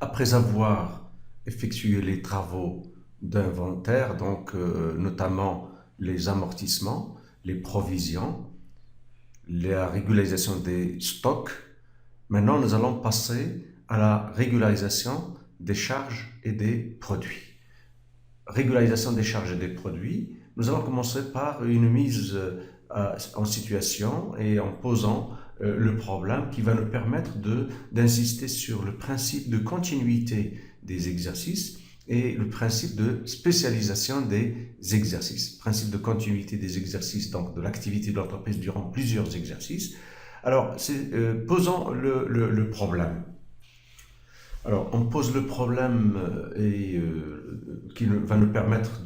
Après avoir effectué les travaux d'inventaire, donc notamment les amortissements, les provisions, la régularisation des stocks, maintenant nous allons passer à la régularisation des charges et des produits. Régularisation des charges et des produits, nous allons commencer par une mise en situation et en posant le problème qui va nous permettre d'insister sur le principe de continuité des exercices et le principe de spécialisation des exercices. Principe de continuité des exercices, donc de l'activité de l'entreprise durant plusieurs exercices. Alors, posons le problème. Alors, on pose le problème qui va nous permettre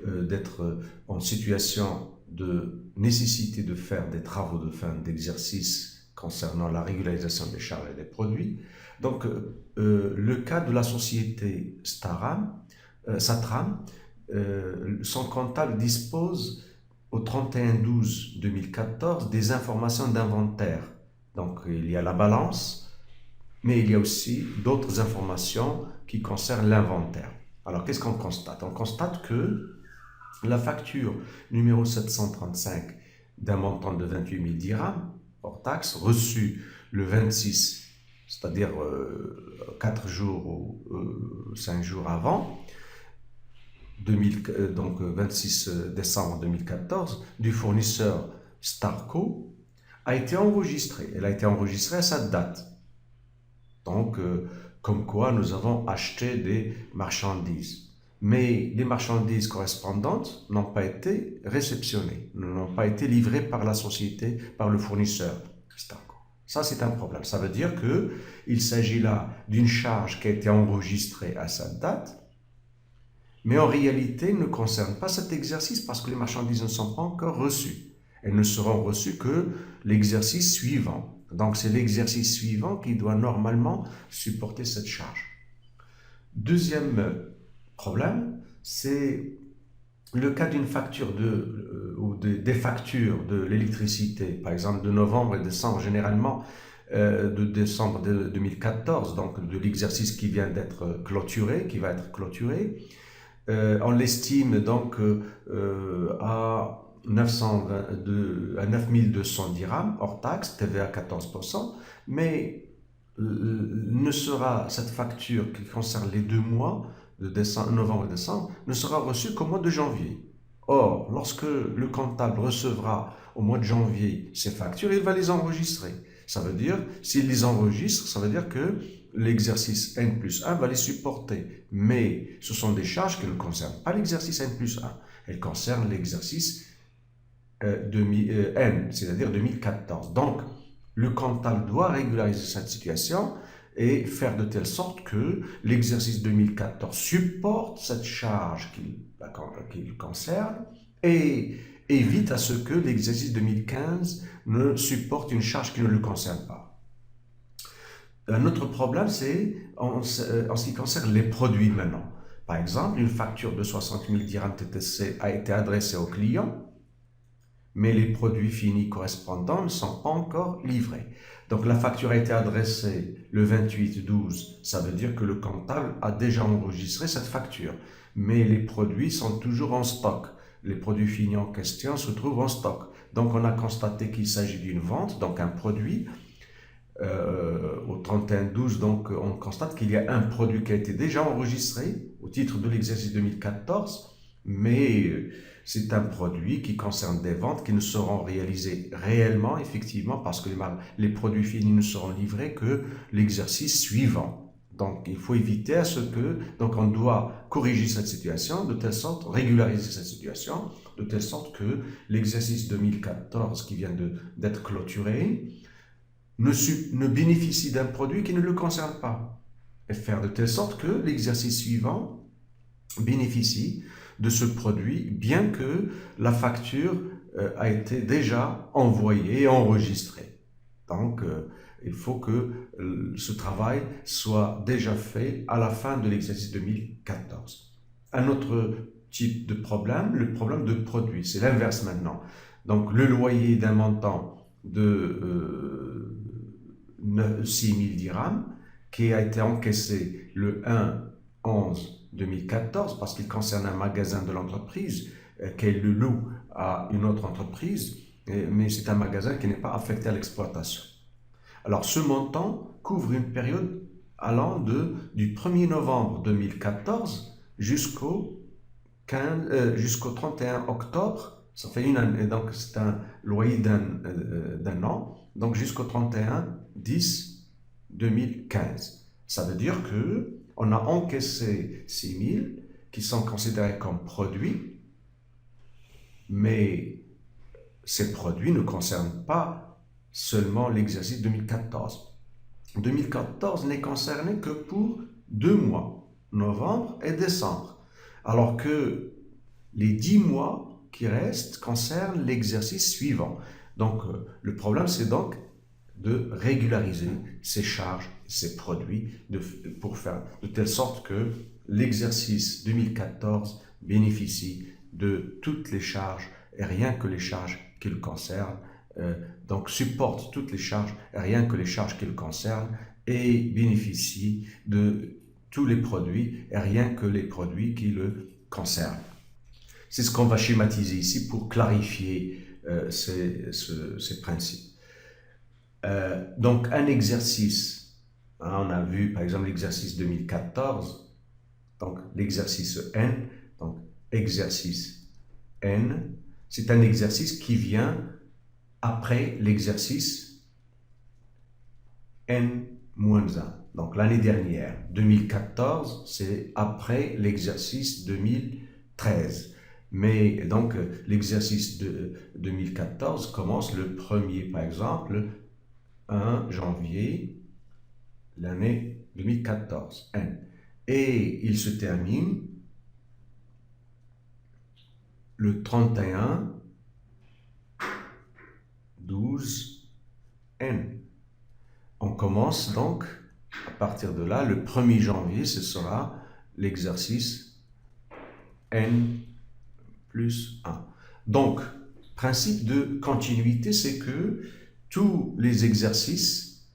d'être en situation de nécessité de faire des travaux de fin d'exercice concernant la régularisation des charges et des produits. Donc, le cas de la société Satram, son comptable dispose au 31/12/2014 des informations d'inventaire. Donc, il y a la balance, mais il y a aussi d'autres informations qui concernent l'inventaire. Alors, qu'est-ce qu'on constate? On constate que la facture numéro 735 d'un montant de 28 000 dirhams, hors taxe, reçue le 26, c'est-à-dire 4 jours ou 5 jours avant, donc 26 décembre 2014, du fournisseur Starco, a été enregistrée. Elle a été enregistrée à cette date. Donc, comme quoi nous avons acheté des marchandises. Mais les marchandises correspondantes n'ont pas été réceptionnées, n'ont pas été livrées par la société, par le fournisseur. Ça, c'est un problème. Ça veut dire qu'il s'agit là d'une charge qui a été enregistrée à cette date, mais en réalité ne concerne pas cet exercice parce que les marchandises ne sont pas encore reçues. Elles ne seront reçues que l'exercice suivant. Donc, c'est l'exercice suivant qui doit normalement supporter cette charge. Deuxième problème, c'est le cas d'une facture ou des factures de l'électricité, par exemple de novembre et décembre, généralement de décembre 2014, donc de l'exercice qui vient d'être clôturé, qui va être clôturé. On l'estime donc à 9200 dirhams, hors taxe, TVA 14%, mais ne sera cette facture qui concerne les 2 mois, de novembre et décembre, ne sera reçue qu'au mois de janvier. Or, lorsque le comptable recevra au mois de janvier ces factures, il va les enregistrer. Ça veut dire, s'il les enregistre, ça veut dire que l'exercice N+1 va les supporter. Mais ce sont des charges qui ne concernent pas l'exercice N+1. Elles concernent l'exercice N, c'est-à-dire 2014. Donc, le comptable doit régulariser cette situation et faire de telle sorte que l'exercice 2014 supporte cette charge qu'il concerne et évite à ce que l'exercice 2015 ne supporte une charge qui ne le concerne pas. Un autre problème, c'est en ce qui concerne les produits maintenant. Par exemple, une facture de 60 000 dirhams TTC a été adressée au client, mais les produits finis correspondants ne sont pas encore livrés. Donc la facture a été adressée le 28/12, ça veut dire que le comptable a déjà enregistré cette facture, mais les produits sont toujours en stock. Les produits finis en question se trouvent en stock. Donc on a constaté qu'il s'agit d'une vente, donc un produit. Au 31/12, donc on constate qu'il y a un produit qui a été déjà enregistré au titre de l'exercice 2014, mais c'est un produit qui concerne des ventes qui ne seront réalisées réellement, effectivement, parce que les produits finis ne seront livrés que l'exercice suivant. Donc, il faut éviter à ce que, donc on doit corriger cette situation de telle sorte, régulariser cette situation, de telle sorte que l'exercice 2014 qui vient d'être clôturé ne bénéficie d'un produit qui ne le concerne pas. Et faire de telle sorte que l'exercice suivant bénéficie de ce produit, bien que la facture a été déjà envoyée et enregistrée. Donc, il faut que ce travail soit déjà fait à la fin de l'exercice 2014. Un autre type de problème, le problème de produit, c'est l'inverse maintenant. Donc, le loyer d'un montant de 6 000 dirhams qui a été encaissé le 1/11/2014 parce qu'il concerne un magasin de l'entreprise qu'elle le loue à une autre entreprise, mais c'est un magasin qui n'est pas affecté à l'exploitation. Alors ce montant couvre une période allant du 1er novembre 2014 jusqu'au 31 octobre, ça fait une année, donc c'est un loyer d'un an, donc jusqu'au 31/10/2015. Ça veut dire qu'on a encaissé 6 000 qui sont considérés comme produits, mais ces produits ne concernent pas seulement l'exercice 2014. 2014 n'est concerné que pour 2 mois, novembre et décembre, alors que les 10 mois qui restent concernent l'exercice suivant. Donc, le problème, c'est donc de régulariser ces charges, ces produits, pour faire de telle sorte que l'exercice 2014 bénéficie de toutes les charges et rien que les charges qui le concernent, donc supporte toutes les charges et rien que les charges qui le concernent et bénéficie de tous les produits et rien que les produits qui le concernent. C'est ce qu'on va schématiser ici pour clarifier ces principes. Donc un exercice, on a vu par exemple l'exercice 2014, donc l'exercice N, donc exercice N, c'est un exercice qui vient après l'exercice N-1. Donc l'année dernière, 2014, c'est après l'exercice 2013. Mais donc l'exercice de 2014 commence le 1er, par exemple, 1 janvier, l'année 2014, N. Et il se termine le 31/12/N. On commence donc, à partir de là, le 1er janvier, ce sera l'exercice N plus 1. Donc, principe de continuité, c'est que tous les exercices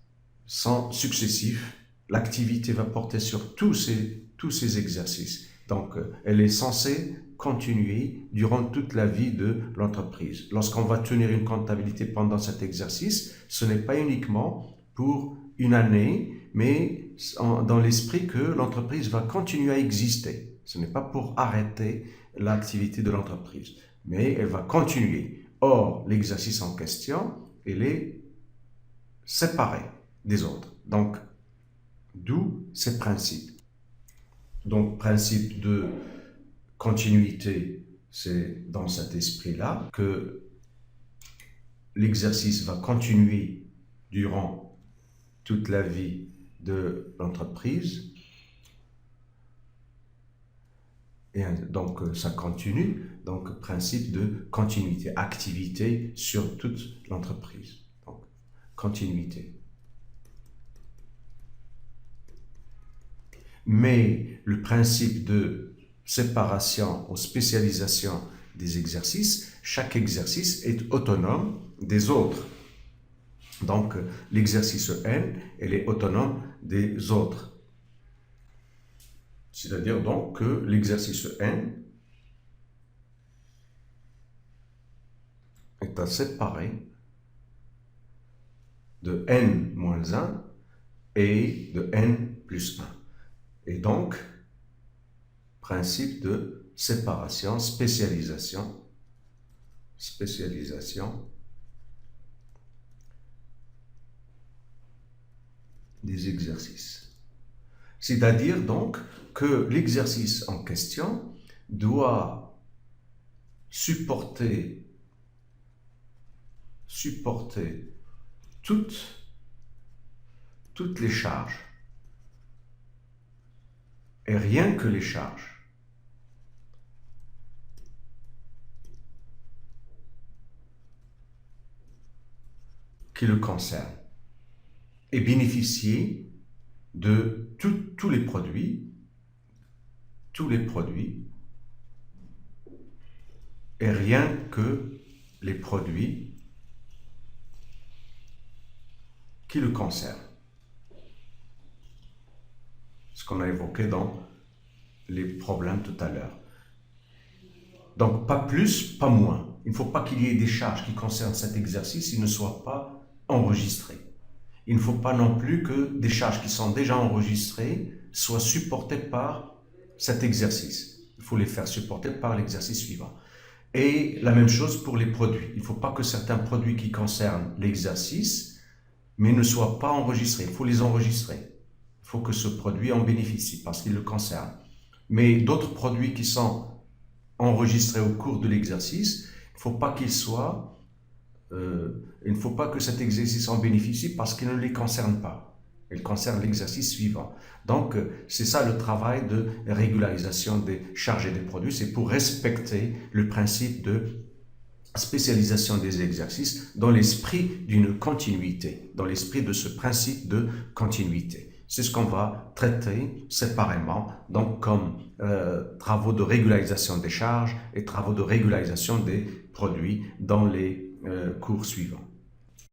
sont successifs. L'activité va porter sur tous ces exercices. Donc, elle est censée continuer durant toute la vie de l'entreprise. Lorsqu'on va tenir une comptabilité pendant cet exercice, ce n'est pas uniquement pour une année, mais dans l'esprit que l'entreprise va continuer à exister. Ce n'est pas pour arrêter l'activité de l'entreprise, mais elle va continuer. Or, l'exercice en question, il est séparé des autres. Donc, d'où ces principes. Donc, principe de continuité, c'est dans cet esprit-là que l'exercice va continuer durant toute la vie de l'entreprise. Et donc, ça continue. Donc, principe de continuité, activité sur toute l'entreprise. Donc, continuité. Mais le principe de séparation ou spécialisation des exercices, chaque exercice est autonome des autres. Donc, l'exercice N, elle est autonome des autres. C'est-à-dire donc que l'exercice N est à séparer de N-1 et de N plus 1. Et donc, principe de séparation, spécialisation des exercices. C'est-à-dire donc que l'exercice en question doit supporter toutes les charges et rien que les charges qui le concernent et bénéficier de tous les produits et rien que les produits qui le concernent. ce qu'on a évoqué dans les problèmes tout à l'heure. Donc, pas plus, pas moins. Il ne faut pas qu'il y ait des charges qui concernent cet exercice qui ne soient pas enregistrées. Il ne faut pas non plus que des charges qui sont déjà enregistrées soient supportées par cet exercice. Il faut les faire supporter par l'exercice suivant. Et la même chose pour les produits. Il ne faut pas que certains produits qui concernent l'exercice, mais ne soient pas enregistrés. Il faut les enregistrer. Il faut que ce produit en bénéficie parce qu'il le concerne. Mais d'autres produits qui sont enregistrés au cours de l'exercice, il ne faut pas qu'ils soient, il ne faut pas que cet exercice en bénéficie parce qu'il ne les concerne pas. Il concerne l'exercice suivant. Donc, c'est ça le travail de régularisation des charges et des produits. C'est pour respecter le principe de spécialisation des exercices dans l'esprit d'une continuité, dans l'esprit de ce principe de continuité. C'est ce qu'on va traiter séparément, donc comme travaux de régularisation des charges et travaux de régularisation des produits dans les cours suivants.